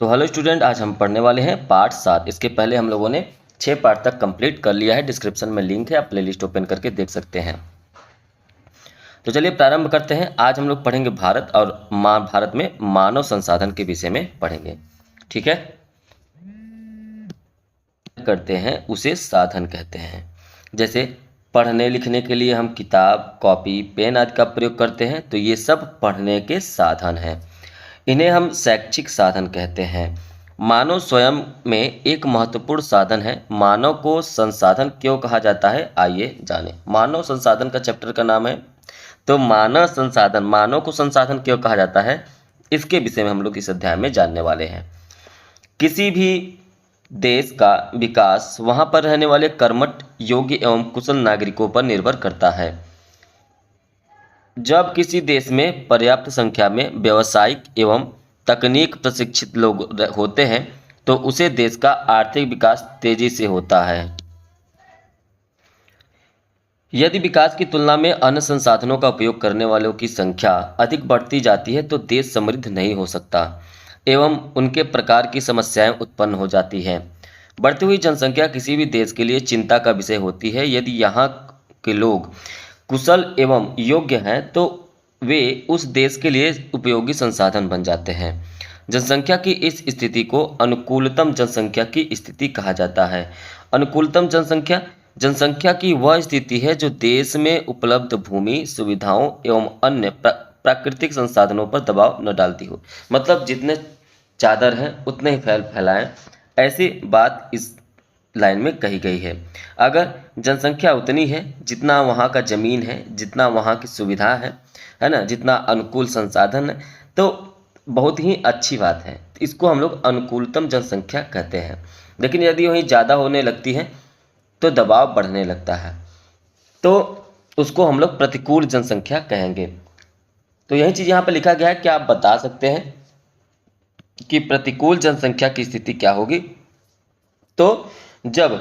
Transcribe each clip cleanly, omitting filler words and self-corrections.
तो hello student, आज हम पढ़ने वाले हैं पार्ट 7। इसके पहले हम लोगों ने 6 पार्ट तक कंप्लीट कर लिया है। डिस्क्रिप्शन में लिंक है, आप प्लेलिस्ट ओपन करके देख सकते हैं। तो चलिए प्रारंभ करते हैं। आज हम लोग पढ़ेंगे भारत और भारत में मानव संसाधन के विषय में पढ़ेंगे। ठीक है, करते हैं उसे साधन कहते हैं। जैसे पढ़ने लिखने के लिए हम किताब, कॉपी, पेन आदि का प्रयोग करते हैं, तो ये सब पढ़ने के साधन हैं। इन्हें हम शैक्षिक साधन कहते हैं। मानव स्वयं में एक महत्वपूर्ण साधन है। मानव को संसाधन क्यों कहा जाता है, आइए जानें। मानव संसाधन का चैप्टर का नाम है। तो मानव संसाधन, मानव को संसाधन क्यों कहा जाता है, इसके विषय में हम लोग इस अध्याय में जानने वाले हैं। किसी भी देश का विकास वहां पर रहने वाले कर्मठ, योग्य एवं कुशल नागरिकों पर निर्भर करता है। जब किसी देश में पर्याप्त संख्या में व्यावसायिक एवं तकनीक प्रशिक्षित लोग होते हैं, तो उसे देश का आर्थिक विकास तेजी से होता है। यदि विकास की तुलना में अन्य संसाधनों का उपयोग करने वालों की संख्या अधिक बढ़ती जाती है, तो देश समृद्ध नहीं हो सकता एवं उनके प्रकार की समस्याएं उत्पन्न हो जाती हैं। बढ़ती हुई जनसंख्या किसी भी देश के लिए चिंता का विषय होती है। यदि यहाँ के लोग कुशल एवं योग्य हैं, तो वे उस देश के लिए उपयोगी संसाधन बन जाते हैं। जनसंख्या की इस स्थिति को अनुकूलतम जनसंख्या की स्थिति कहा जाता है। अनुकूलतम जनसंख्या जनसंख्या की वह स्थिति है जो देश में उपलब्ध भूमि, सुविधाओं एवं अन्य प्राकृतिक संसाधनों पर दबाव न डालती हो। मतलब जितने चादर हैं उतने ही फैलाएं, ऐसी बात इस लाइन में कही गई है। अगर जनसंख्या उतनी है जितना वहाँ का ज़मीन है, जितना वहाँ की सुविधा है ना, जितना अनुकूल संसाधन है, तो बहुत ही अच्छी बात है। इसको हम लोग अनुकूलतम जनसंख्या कहते हैं। लेकिन यदि वहीं ज़्यादा होने लगती है तो दबाव बढ़ने लगता है, तो उसको हम लोग प्रतिकूल जनसंख्या कहेंगे। तो यही चीज़ यहाँ पर लिखा गया है कि आप बता सकते हैं कि प्रतिकूल जनसंख्या की स्थिति क्या होगी। तो जब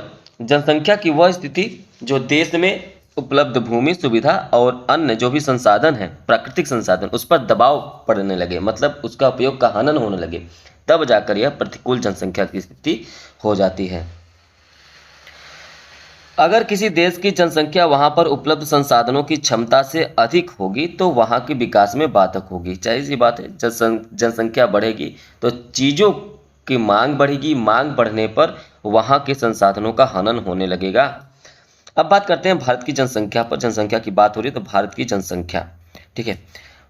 जनसंख्या की वह स्थिति जो देश में उपलब्ध भूमि, सुविधा और अन्य जो भी संसाधन है, प्राकृतिक संसाधन, उस पर दबाव पड़ने लगे, मतलब उसका उपयोग का हनन होने लगे, तब जाकर यह प्रतिकूल जनसंख्या की स्थिति हो जाती है। अगर किसी देश की जनसंख्या वहां पर उपलब्ध संसाधनों की क्षमता से अधिक होगी, तो वहां के विकास में बाधक होगी। जाहिर सी बात है, जनसंख्या बढ़ेगी तो चीज़ों की मांग बढ़ेगी। मांग बढ़ने पर वहां के संसाधनों का हनन होने लगेगा। अब बात करते हैं भारत की जनसंख्या पर। जनसंख्या की बात हो रही है तो भारत की जनसंख्या, ठीक है,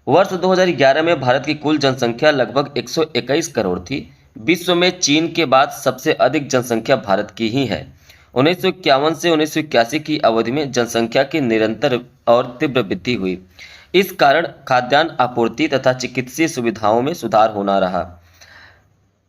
वर्ष 2011 में भारत की कुल जनसंख्या लगभग 121 करोड़ थी। विश्व में चीन के बाद सबसे अधिक जनसंख्या भारत की ही है। 1951 से 1981 की अवधि में जनसंख्या की निरंतर और तीव्र वृद्धि हुई। इस कारण खाद्यान्न आपूर्ति तथा चिकित्सीय सुविधाओं में सुधार होना रहा,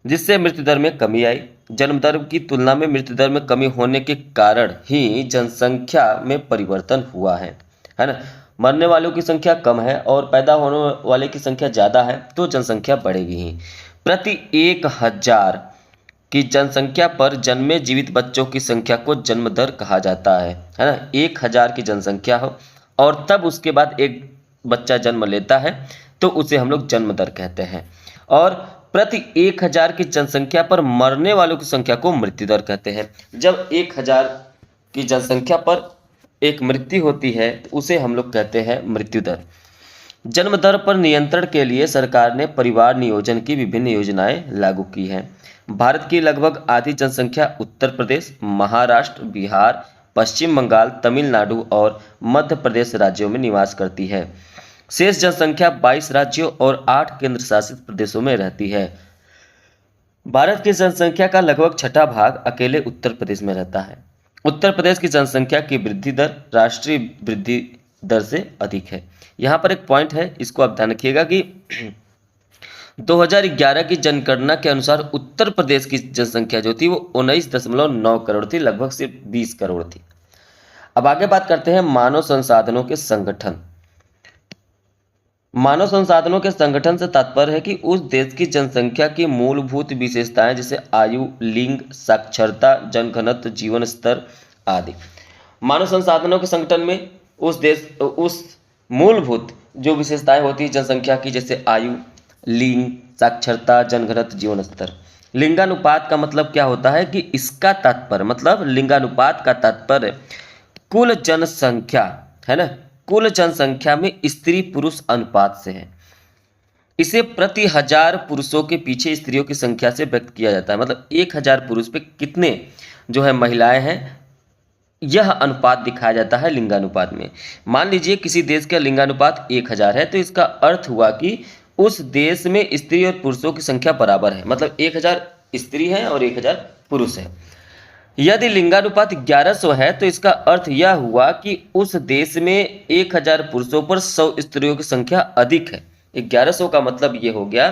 जिससे मृत्यु दर में कमी आई। जन्म दर की तुलना में मृत्यु दर में कमी होने के कारण ही जनसंख्या में परिवर्तन हुआ है ना। मरने वालों की संख्या कम है और पैदा होने वाले की संख्या ज़्यादा है, तो जनसंख्या बढ़ेगी ही। प्रति 1000 की जनसंख्या पर जन्मे जीवित बच्चों की संख्या को जन्म दर कहा जाता है ना। 1000 की जनसंख्या हो और तब उसके बाद एक बच्चा जन्म लेता है, तो उसे हम लोग जन्म दर कहते हैं। और प्रति 1000 की जनसंख्या पर मरने वालों की संख्या को मृत्यु दर कहते हैं। जब 1000 की जनसंख्या पर एक मृत्यु होती है, तो उसे हम लोग कहते हैं मृत्यु दर। जन्म दर पर नियंत्रण के लिए सरकार ने परिवार नियोजन की विभिन्न योजनाएं लागू की हैं। भारत की लगभग आधी जनसंख्या उत्तर प्रदेश, महाराष्ट्र, बिहार, पश्चिम बंगाल, तमिलनाडु और मध्य प्रदेश राज्यों में निवास करती है। शेष जनसंख्या 22 राज्यों और 8 केंद्र शासित प्रदेशों में रहती है। भारत की जनसंख्या का लगभग छठा भाग अकेले उत्तर प्रदेश में रहता है। उत्तर प्रदेश की जनसंख्या की वृद्धि दर राष्ट्रीय वृद्धि दर से अधिक है। यहाँ पर एक पॉइंट है, इसको आप ध्यान रखिएगा कि 2011 की जनगणना के अनुसार उत्तर प्रदेश की जनसंख्या जो थी वो 19.9 करोड़ थी, लगभग सिर्फ 20 करोड़ थी। अब आगे बात करते हैं मानव संसाधनों के संगठन। मानव संसाधनों के संगठन से तात्पर्य है कि उस देश की जनसंख्या की मूलभूत विशेषताएं, जैसे आयु, लिंग, साक्षरता, जनघनत्व, जीवन स्तर आदि। मानव संसाधनों के संगठन में उस मूलभूत जो विशेषताएं होती है जनसंख्या की, जैसे आयु, लिंग, साक्षरता, जनघनत्व, जीवन स्तर, लिंगानुपात का मतलब क्या होता है कि इसका तात्पर्य, मतलब लिंगानुपात का तात्पर्य कुल जनसंख्या, है ना, कुल जनसंख्या में स्त्री पुरुष अनुपात से है। इसे प्रति हजार पुरुषों के पीछे स्त्रियों की संख्या से व्यक्त किया जाता है, मतलब 1000 पुरुष पे कितने जो है महिलाएं हैं, यह अनुपात दिखाया जाता है लिंगानुपात में। मान लीजिए किसी देश का लिंगानुपात 1000 है, तो इसका अर्थ हुआ कि उस देश में स्त्री और पुरुषों की संख्या बराबर है, मतलब 1000 स्त्री है और 1000 पुरुष है। यदि लिंगानुपात 1100 है तो इसका अर्थ यह हुआ कि उस देश में 1000 पुरुषों पर 100 स्त्रियों की संख्या अधिक है। 1100 का मतलब ये हो गया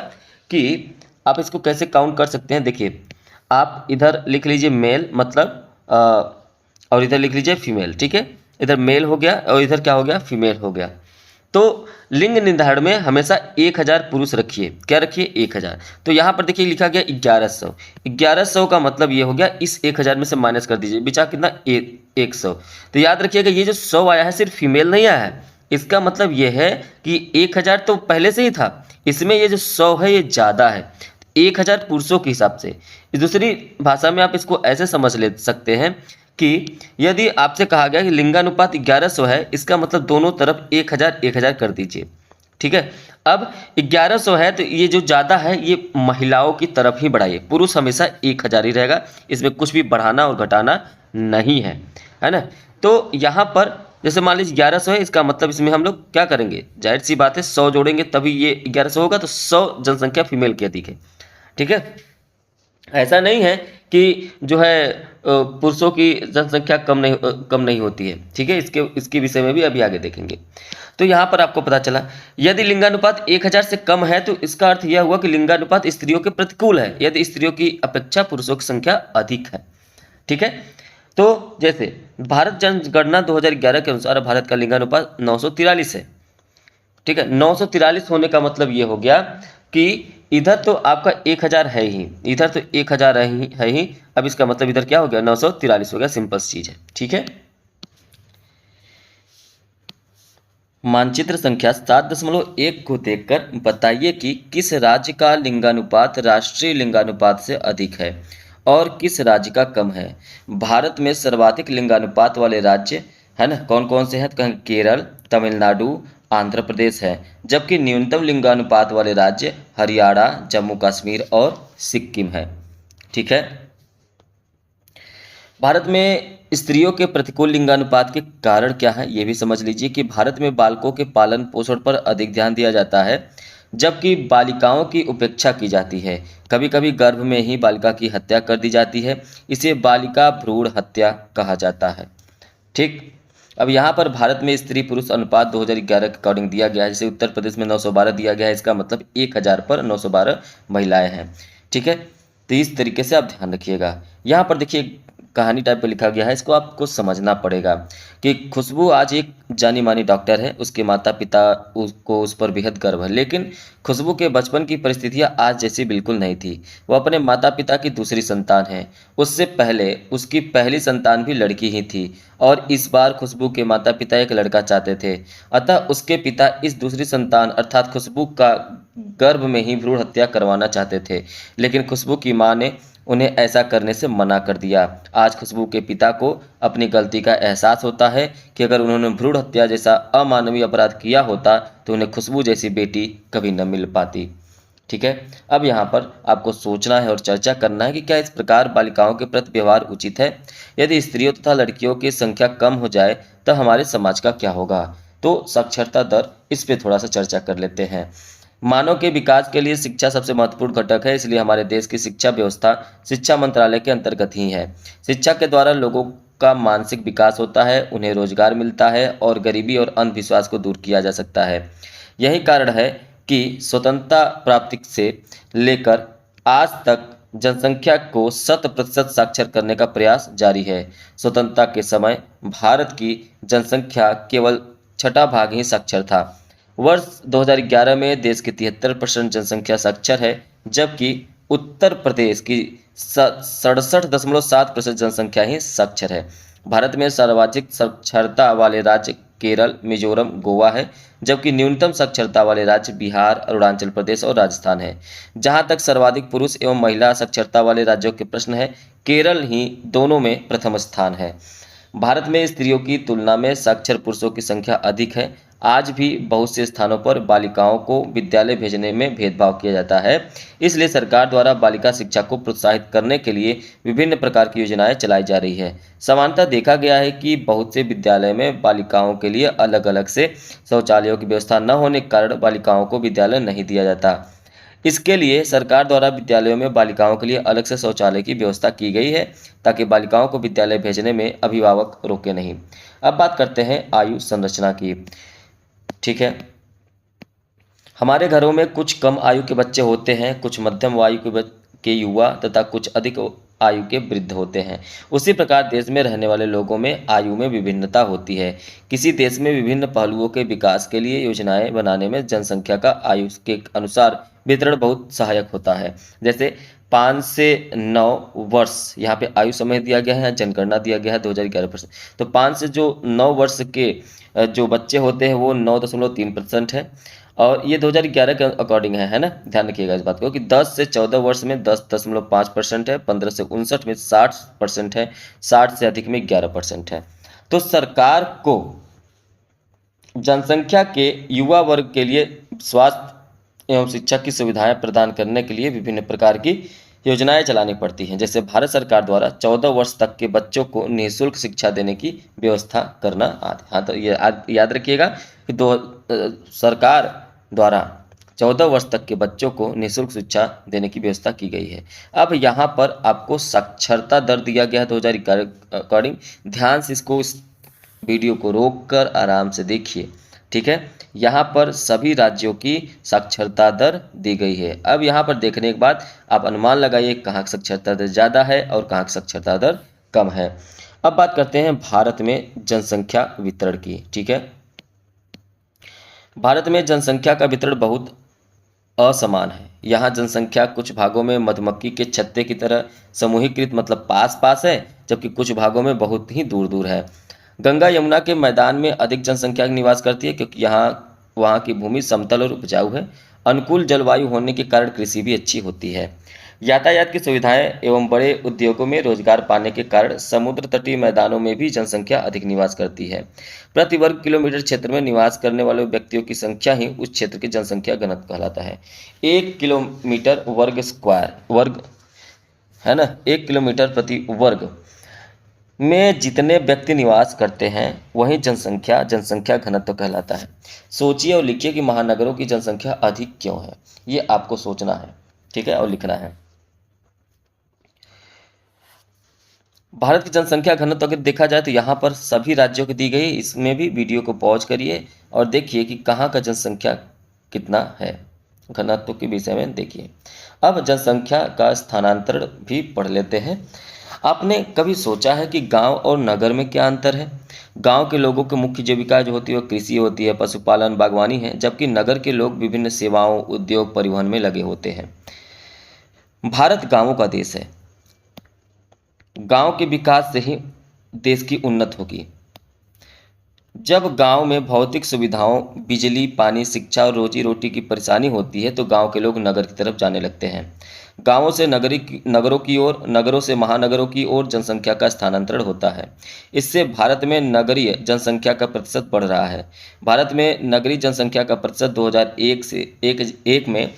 कि आप इसको कैसे काउंट कर सकते हैं, देखिए आप इधर लिख लीजिए मेल, मतलब और इधर लिख लीजिए फीमेल, ठीक है, इधर मेल हो गया और इधर क्या हो गया, फीमेल हो गया। तो लिंग निर्धारण में हमेशा 1000 पुरुष रखिए, क्या रखिए, 1000। तो यहाँ पर देखिए लिखा गया 1100, 1100 का मतलब ये हो गया इस 1000 में से माइनस कर दीजिए, बचा कितना, 100। तो याद रखिएगा ये जो 100 आया है सिर्फ फीमेल नहीं आया है, इसका मतलब ये है कि 1000 तो पहले से ही था, इसमें ये जो 100 है ये ज़्यादा है 1000 पुरुषों के हिसाब से। दूसरी भाषा में आप इसको ऐसे समझ ले सकते हैं कि यदि आपसे कहा गया कि लिंगानुपात 1100 है, इसका मतलब दोनों तरफ 1000 1000 कर दीजिए, ठीक है। अब 1100 है तो ये जो ज़्यादा है ये महिलाओं की तरफ ही बढ़ाइए, पुरुष हमेशा 1000 ही रहेगा, इसमें कुछ भी बढ़ाना और घटाना नहीं है ना। तो यहाँ पर जैसे मान लीजिए 1100 है, इसका मतलब इसमें हम लोग क्या करेंगे, जाहिर सी बात है 100 जोड़ेंगे तभी ये 1100 होगा, तो 100 जनसंख्या फीमेल की अधिक है, ठीक है। ऐसा नहीं है कि जो है पुरुषों की जनसंख्या कम नहीं होती है, ठीक है, इसके विषय में भी अभी आगे देखेंगे। तो यहाँ पर आपको पता चला यदि लिंगानुपात 1000 से कम है तो इसका अर्थ यह हुआ कि लिंगानुपात स्त्रियों के प्रतिकूल है, यदि स्त्रियों की अपेक्षा पुरुषों की संख्या अधिक है, ठीक है। तो जैसे भारत जनगणना 2011 के अनुसार भारत का लिंगानुपात 943 है, ठीक है। 943 होने का मतलब ये हो गया कि इधर तो आपका 1000 है ही, इधर तो 1000 है ही, अब इसका मतलब इधर क्या हो गया, 943 हो गया, सिंपल चीज है, ठीक है। मानचित्र संख्या 7.1 को देखकर बताइए कि किस राज्य का लिंगानुपात राष्ट्रीय लिंगानुपात से अधिक है और किस राज्य का कम है। भारत में सर्वाधिक लिंगानुपात वाले राज्य है ना कौन कौन से हैं, तो कहेंगे केरल, तमिलनाडु, आंध्र प्रदेश है, जबकि न्यूनतम लिंगानुपात वाले राज्य हरियाणा, जम्मू कश्मीर और सिक्किम है, ठीक है। भारत में स्त्रियों के प्रतिकूल लिंगानुपात के कारण क्या है, ये भी समझ लीजिए कि भारत में बालकों के पालन पोषण पर अधिक ध्यान दिया जाता है, जबकि बालिकाओं की उपेक्षा की जाती है। कभी कभी गर्भ में ही बालिका की हत्या कर दी जाती है, इसे बालिका भ्रूण हत्या कहा जाता है, ठीक। अब यहाँ पर भारत में स्त्री पुरुष अनुपात 2011 के अकॉर्डिंग दिया गया है, जैसे उत्तर प्रदेश में 912 दिया गया है, इसका मतलब 1000 पर 912 महिलाएं हैं, ठीक है। तो इस तरीके से आप ध्यान रखिएगा। यहाँ पर देखिए कहानी टाइप पे लिखा गया है, इसको आपको समझना पड़ेगा कि खुशबू आज एक जानी मानी डॉक्टर है, उसके माता पिता उसको उस पर बेहद गर्व है, लेकिन खुशबू के बचपन की परिस्थितियां आज जैसी बिल्कुल नहीं थी। वो अपने माता पिता की दूसरी संतान है, उससे पहले उसकी पहली संतान भी लड़की ही थी और इस बार खुशबू के माता पिता एक लड़का चाहते थे, अतः उसके पिता इस दूसरी संतान अर्थात खुशबू का गर्भ में ही भ्रूण हत्या करवाना चाहते थे, लेकिन खुशबू की मां ने उन्हें ऐसा करने से मना कर दिया। आज खुशबू के पिता को अपनी गलती का एहसास होता है कि अगर उन्होंने भ्रूण हत्या जैसा अमानवीय अपराध किया होता तो उन्हें खुशबू जैसी बेटी कभी न मिल पाती, ठीक है। अब यहाँ पर आपको सोचना है और चर्चा करना है कि क्या इस प्रकार बालिकाओं के प्रति व्यवहार उचित है। यदि स्त्रियों तथा लड़कियों की संख्या कम हो जाए तो हमारे समाज का क्या होगा। तो साक्षरता दर, इस पर थोड़ा सा चर्चा कर लेते हैं। मानव के विकास के लिए शिक्षा सबसे महत्वपूर्ण घटक है, इसलिए हमारे देश की शिक्षा व्यवस्था शिक्षा मंत्रालय के अंतर्गत ही है। शिक्षा के द्वारा लोगों का मानसिक विकास होता है, उन्हें रोजगार मिलता है और गरीबी और अंधविश्वास को दूर किया जा सकता है। यही कारण है कि स्वतंत्रता प्राप्ति से लेकर आज तक जनसंख्या को 100% साक्षर करने का प्रयास जारी है। स्वतंत्रता के समय भारत की जनसंख्या केवल छठा भाग ही साक्षर था। वर्ष 2011 में देश की 73% जनसंख्या साक्षर है, जबकि उत्तर प्रदेश की 67.7% जनसंख्या ही साक्षर है। भारत में सर्वाधिक साक्षरता वाले राज्य केरल, मिजोरम, गोवा है, जबकि न्यूनतम साक्षरता वाले राज्य बिहार, अरुणाचल प्रदेश और राजस्थान है। जहां तक सर्वाधिक पुरुष एवं महिला साक्षरता वाले राज्यों के प्रश्न है, केरल ही दोनों में प्रथम स्थान है। भारत में स्त्रियों की तुलना में साक्षर पुरुषों की संख्या अधिक है। आज भी बहुत से स्थानों पर बालिकाओं को विद्यालय भेजने में भेदभाव किया जाता है। इसलिए सरकार द्वारा बालिका शिक्षा को प्रोत्साहित करने के लिए विभिन्न प्रकार की योजनाएं चलाई जा रही है। सामान्यतः देखा गया है कि बहुत से विद्यालय में बालिकाओं के लिए अलग अलग से शौचालयों की व्यवस्था न होने के कारण बालिकाओं को विद्यालय नहीं दिया जाता। इसके लिए सरकार द्वारा विद्यालयों में बालिकाओं के लिए अलग से शौचालय की व्यवस्था की गई है, ताकि बालिकाओं को विद्यालय भेजने में अभिभावक रोके नहीं। अब बात करते हैं आयु संरचना की। ठीक है, हमारे घरों में कुछ कम आयु के बच्चे होते हैं, कुछ मध्यम आयु के युवा तथा कुछ अधिक आयु के वृद्ध होते हैं। उसी प्रकार देश में रहने वाले लोगों में आयु में विभिन्नता होती है। किसी देश में विभिन्न पहलुओं के विकास के लिए योजनाएं बनाने में जनसंख्या का आयु के अनुसार वितरण बहुत सहायक होता है। जैसे 5 से 9 वर्ष यहाँ पे आयु समय दिया गया है, जनगणना दिया गया है 2011%। तो 5 से जो 9 वर्ष के जो बच्चे होते हैं वो 9.3% है, और ये 2011 के अकॉर्डिंग है ना, ध्यान रखिएगा इस बात को कि 10 से 14 वर्ष में 10.5% है, 15 से 59 में 60% है, 60 से अधिक में 11% है। तो सरकार को जनसंख्या के युवा वर्ग के लिए स्वास्थ्य एवं शिक्षा की सुविधाएं प्रदान करने के लिए विभिन्न प्रकार की योजनाएं चलानी पड़ती हैं। जैसे भारत सरकार द्वारा 14 वर्ष तक के बच्चों को निःशुल्क शिक्षा देने की व्यवस्था करना आदि। हाँ, तो ये याद रखिएगा कि सरकार द्वारा 14 वर्ष तक के बच्चों को निःशुल्क शिक्षा देने की व्यवस्था की गई है। अब यहाँ पर आपको साक्षरता दर दिया गया है 2011 अकॉर्डिंग। ध्यान से इस वीडियो को रोक कर आराम से देखिए। ठीक है, यहाँ पर सभी राज्यों की साक्षरता दर दी गई है। अब यहाँ पर देखने के बाद आप अनुमान लगाइए कहाँ की साक्षरता दर ज़्यादा है और कहाँ की साक्षरता दर कम है। अब बात करते हैं भारत में जनसंख्या वितरण की। ठीक है, भारत में जनसंख्या का वितरण बहुत असमान है। यहाँ जनसंख्या कुछ भागों में मधुमक्खी के छत्ते की तरह समूहीकृत मतलब पास पास है, जबकि कुछ भागों में बहुत ही दूर दूर है। गंगा यमुना के मैदान में अधिक जनसंख्या निवास करती है, क्योंकि वहाँ की भूमि समतल और उपजाऊ है। अनुकूल जलवायु होने के कारण कृषि भी अच्छी होती है। यातायात की सुविधाएं एवं बड़े उद्योगों में रोजगार पाने के कारण समुद्र तटीय मैदानों में भी जनसंख्या अधिक निवास करती है। प्रति वर्ग किलोमीटर क्षेत्र में निवास करने वाले व्यक्तियों की संख्या ही उस क्षेत्र की जनसंख्या घनत्व कहलाता है। 1 किलोमीटर वर्ग है ना, 1 किलोमीटर प्रति वर्ग में जितने व्यक्ति निवास करते हैं वही जनसंख्या घनत्व कहलाता है। सोचिए और लिखिए कि महानगरों की जनसंख्या अधिक क्यों है, ये आपको सोचना है। ठीक है, और लिखना है। भारत की जनसंख्या घनत्व अगर देखा जाए तो यहाँ पर सभी राज्यों की दी गई। इसमें भी वीडियो को पॉज करिए और देखिए कि कहाँ का जनसंख्या कितना है, घनत्व के विषय में देखिए। अब जनसंख्या का स्थानांतरण भी पढ़ लेते हैं। आपने कभी सोचा है कि गांव और नगर में क्या अंतर है? गांव के लोगों की मुख्य जीविका जो होती है वो कृषि होती है, पशुपालन, बागवानी है, जबकि नगर के लोग विभिन्न सेवाओं, उद्योग, परिवहन में लगे होते हैं। भारत गांवों का देश है। गांव के विकास से ही देश की उन्नति होगी। जब गांव में भौतिक सुविधाओं, बिजली, पानी, शिक्षा और रोजी रोटी की परेशानी होती है तो गांव के लोग नगर की तरफ जाने लगते हैं। गांवों से नगरों की ओर, नगरों से महानगरों की ओर जनसंख्या का स्थानांतरण होता है। इससे भारत में नगरीय जनसंख्या का प्रतिशत बढ़ रहा है। भारत में नगरीय जनसंख्या का प्रतिशत 2001 में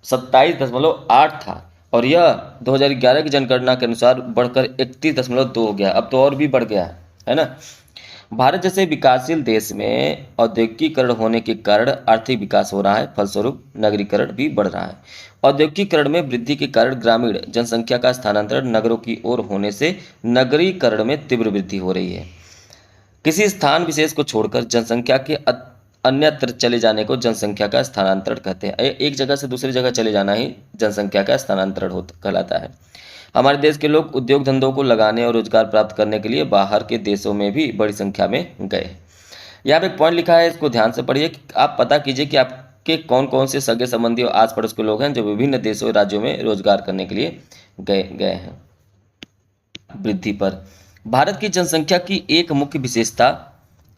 27.8 था और यह 2011 की जनगणना के अनुसार बढ़कर 31.2 हो गया। अब तो और भी बढ़ गया है ना। भारत जैसे विकासशील देश में औद्योगिकीकरण होने के कारण आर्थिक विकास हो रहा है, फलस्वरूप नगरीकरण भी बढ़ रहा है। औद्योगिकीकरण में वृद्धि के कारण ग्रामीण जनसंख्या का स्थानांतरण नगरों की ओर होने से नगरीकरण में तीव्र वृद्धि हो रही है। किसी स्थान विशेष को छोड़कर जनसंख्या के अन्यत्र चले जाने को जनसंख्या का स्थानांतरण कहते हैं। एक जगह से दूसरी जगह चले जाना ही जनसंख्या का स्थानांतरण कहलाता है। हमारे देश के लोग उद्योग धंधों को लगाने और रोजगार प्राप्त करने के लिए बाहर के देशों में भी बड़ी संख्या में गए। यहाँ पे एक पॉइंट लिखा है, इसको ध्यान से पढ़िए कि आप पता कीजिए कि आपके कौन कौन से सगे संबंधी और आस पड़ोस के लोग हैं जो विभिन्न देशों और राज्यों में रोजगार करने के लिए गए हैं। वृद्धि पर भारत की जनसंख्या की एक मुख्य विशेषता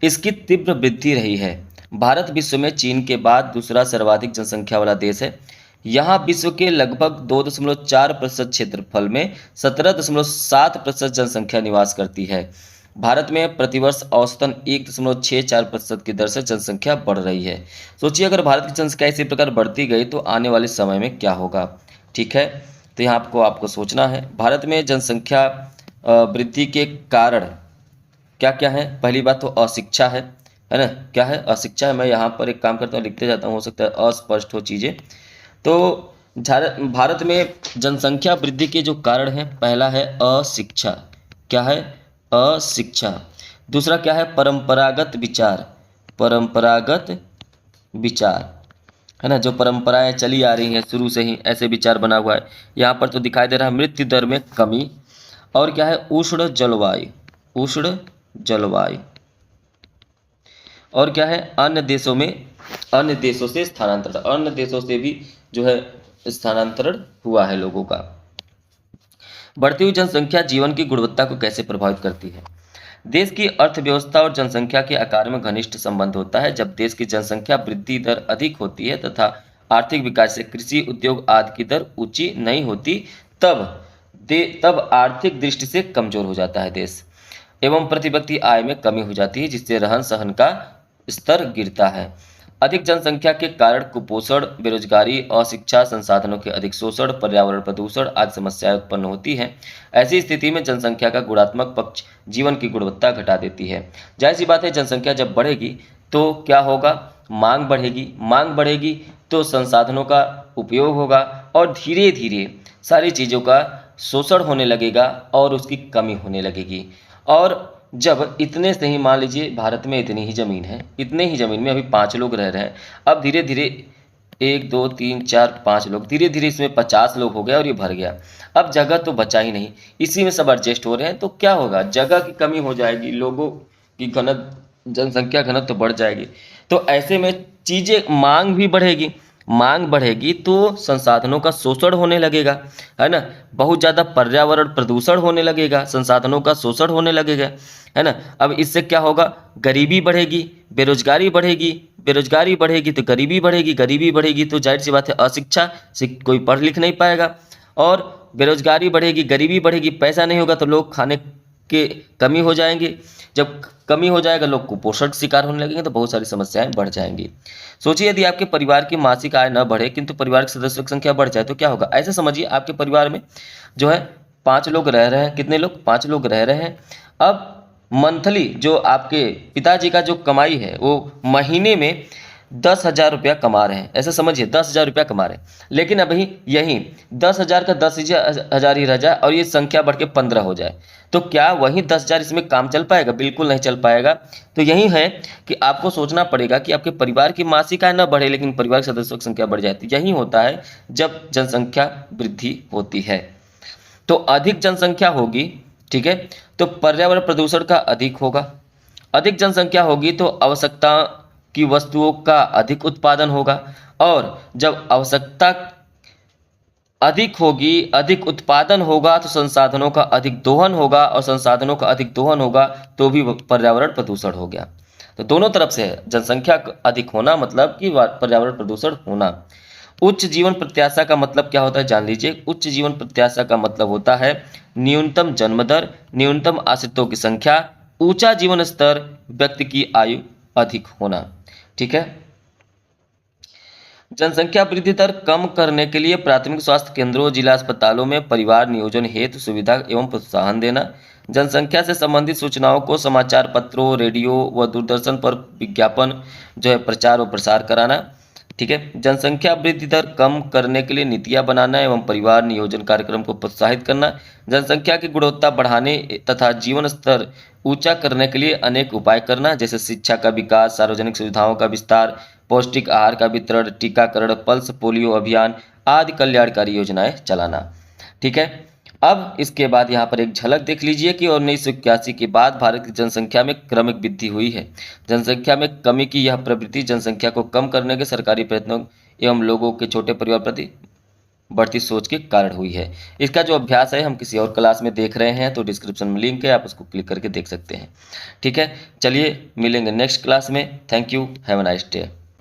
इसकी तीव्र वृद्धि रही है। भारत विश्व में चीन के बाद दूसरा सर्वाधिक जनसंख्या वाला देश है। यहाँ विश्व के लगभग 2.4% क्षेत्रफल में 17.7% जनसंख्या निवास करती है। भारत में प्रतिवर्ष औसतन 1.64% की दर से जनसंख्या बढ़ रही है। सोचिए अगर भारत की जनसंख्या इसी प्रकार बढ़ती गई तो आने वाले समय में क्या होगा। ठीक है, तो यहाँ आपको सोचना है। भारत में जनसंख्या वृद्धि के कारण क्या क्या है। पहली बात तो अशिक्षा है ना। क्या है? अशिक्षा है। मैं यहाँ पर एक काम करता हूँ, लिखते जाता हूँ, हो सकता है अस्पष्ट हो चीज़ें। तो भारत में जनसंख्या वृद्धि के जो कारण हैं, पहला है अशिक्षा। क्या है? अशिक्षा। दूसरा क्या है? परंपरागत विचार। परंपरागत विचार है ना, जो परंपराएं चली आ रही हैं शुरू से ही ऐसे विचार बना हुआ है। यहाँ पर तो दिखाई दे रहा है मृत्यु दर में कमी। और क्या है? उष्ण जलवायु। उष्ण जलवायु। और क्या है? अन्य देशों से स्थानांतरण। अन्य देशों से भी जो है स्थानांतरण हुआ है लोगों का। बढ़ती हुई जनसंख्या जीवन की गुणवत्ता को कैसे प्रभावित करती है? देश की अर्थव्यवस्था और जनसंख्या के आकार में घनिष्ठ संबंध होता है। जब देश की जनसंख्या वृद्धि दर अधिक होती है तथा आर्थिक विकास से कृषि उद्योग आदि की दर ऊंची नहीं होती, तब आर्थिक दृष्टि से कमजोर हो जाता है देश एवं प्रति व्यक्ति आय में कमी हो जाती है, जिससे रहन सहन का स्तर गिरता है। अधिक जनसंख्या के कारण कुपोषण, बेरोजगारी, अशिक्षा, संसाधनों के अधिक शोषण, पर्यावरण प्रदूषण आदि समस्याएं उत्पन्न होती हैं। ऐसी स्थिति में जनसंख्या का गुणात्मक पक्ष जीवन की गुणवत्ता घटा देती है। जाहिर सी बात है, जनसंख्या जब बढ़ेगी तो क्या होगा? मांग बढ़ेगी। मांग बढ़ेगी तो संसाधनों का उपयोग होगा और धीरे धीरे सारी चीज़ों का शोषण होने लगेगा और उसकी कमी होने लगेगी। और जब इतने से ही, मान लीजिए भारत में इतनी ही ज़मीन है, इतने ही ज़मीन में अभी 5 लोग रह रहे हैं, अब धीरे धीरे 1 2 3 4 5 लोग, धीरे धीरे इसमें 50 लोग हो गए और ये भर गया। अब जगह तो बचा ही नहीं, इसी में सब एडजस्ट हो रहे हैं, तो क्या होगा? जगह की कमी हो जाएगी, लोगों की जनसंख्या घनत्व तो बढ़ जाएगी। तो ऐसे में चीज़ें, मांग भी बढ़ेगी। मांग बढ़ेगी तो संसाधनों का शोषण होने लगेगा, है ना। बहुत ज़्यादा पर्यावरण प्रदूषण होने लगेगा, संसाधनों का शोषण होने लगेगा, है ना। अब इससे क्या होगा? गरीबी बढ़ेगी, बेरोजगारी बढ़ेगी। बेरोजगारी बढ़ेगी तो गरीबी बढ़ेगी, गरीबी बढ़ेगी तो जाहिर सी बात है अशिक्षा से कोई पढ़ लिख नहीं पाएगा। और बेरोजगारी बढ़ेगी, गरीबी बढ़ेगी, पैसा नहीं होगा तो लोग खाने के कमी हो जाएंगे। जब कमी हो जाएगा, लोग कुपोषण का शिकार होने लगेंगे, तो बहुत सारी समस्याएं बढ़ जाएंगी। सोचिए यदि आपके परिवार की मासिक आय न बढ़े किंतु परिवार के सदस्यों की संख्या बढ़ जाए तो क्या होगा? ऐसे समझिए आपके परिवार में जो है 5 लोग रह रहे हैं। कितने लोग? 5 लोग रह रहे हैं। अब मंथली जो आपके पिताजी का जो कमाई है वो महीने में 10,000 रुपया कमा रहे हैं। ऐसे समझिए 10,000 रुपया कमा रहे हैं, लेकिन अभी यही 10,000 का 10,000 ही रह जाए और ये संख्या बढ़ के 15 हो जाए, तो क्या वही 10,000 इसमें काम चल पाएगा? बिल्कुल नहीं चल पाएगा। तो यही है कि आपको सोचना पड़ेगा कि आपके परिवार की मासिक आय न बढ़े लेकिन परिवार के सदस्यों की संख्या बढ़ जाती। यही होता है जब जनसंख्या वृद्धि होती है। तो अधिक जनसंख्या होगी, ठीक है, तो पर्यावरण प्रदूषण का अधिक होगा। अधिक जनसंख्या होगी तो आवश्यकता की वस्तुओं का अधिक उत्पादन होगा। और जब आवश्यकता अधिक होगी, अधिक उत्पादन होगा तो संसाधनों का अधिक दोहन होगा, और संसाधनों का अधिक दोहन होगा तो भी पर्यावरण प्रदूषण हो गया। तो दोनों तरफ से है। जनसंख्या अधिक होना मतलब कि पर्यावरण प्रदूषण होना। उच्च जीवन प्रत्याशा का मतलब क्या होता है? जान लीजिए। उच्च जीवन प्रत्याशा का मतलब होता है न्यूनतम जन्म दर, न्यूनतम आश्रितों की संख्या, ऊंचा जीवन स्तर, व्यक्ति की आयु अधिक होना। ठीक है। जनसंख्या वृद्धि दर कम करने के लिए प्राथमिक स्वास्थ्य केंद्रों, जिला अस्पतालों में परिवार नियोजन हेतु सुविधा एवं प्रोत्साहन देना, जनसंख्या से संबंधित सूचनाओं को समाचार पत्रों, रेडियो व दूरदर्शन पर विज्ञापन जो है प्रचार व प्रसार कराना। ठीक है। जनसंख्या वृद्धि दर कम करने के लिए नीतियां बनाना एवं परिवार नियोजन कार्यक्रम को प्रोत्साहित करना, जनसंख्या की गुणवत्ता बढ़ाने तथा जीवन स्तर ऊंचा करने के लिए अनेक उपाय करना, जैसे शिक्षा का विकास, सार्वजनिक सुविधाओं का विस्तार, पौष्टिक आहार का वितरण, टीकाकरण, पल्स पोलियो अभियान आदि कल्याणकारी योजनाएं चलाना। ठीक है। अब इसके बाद यहाँ पर एक झलक देख लीजिए कि 1981 के बाद भारत की जनसंख्या में क्रमिक वृद्धि हुई है। जनसंख्या में कमी की यह प्रवृत्ति जनसंख्या को कम करने के सरकारी प्रयत्नों एवं लोगों के छोटे परिवार प्रति बढ़ती सोच के कारण हुई है। इसका जो अभ्यास है हम किसी और क्लास में देख रहे हैं, तो डिस्क्रिप्शन में लिंक है, आप उसको क्लिक करके देख सकते हैं। ठीक है, चलिए मिलेंगे नेक्स्ट क्लास में। Thank you, have a nice day.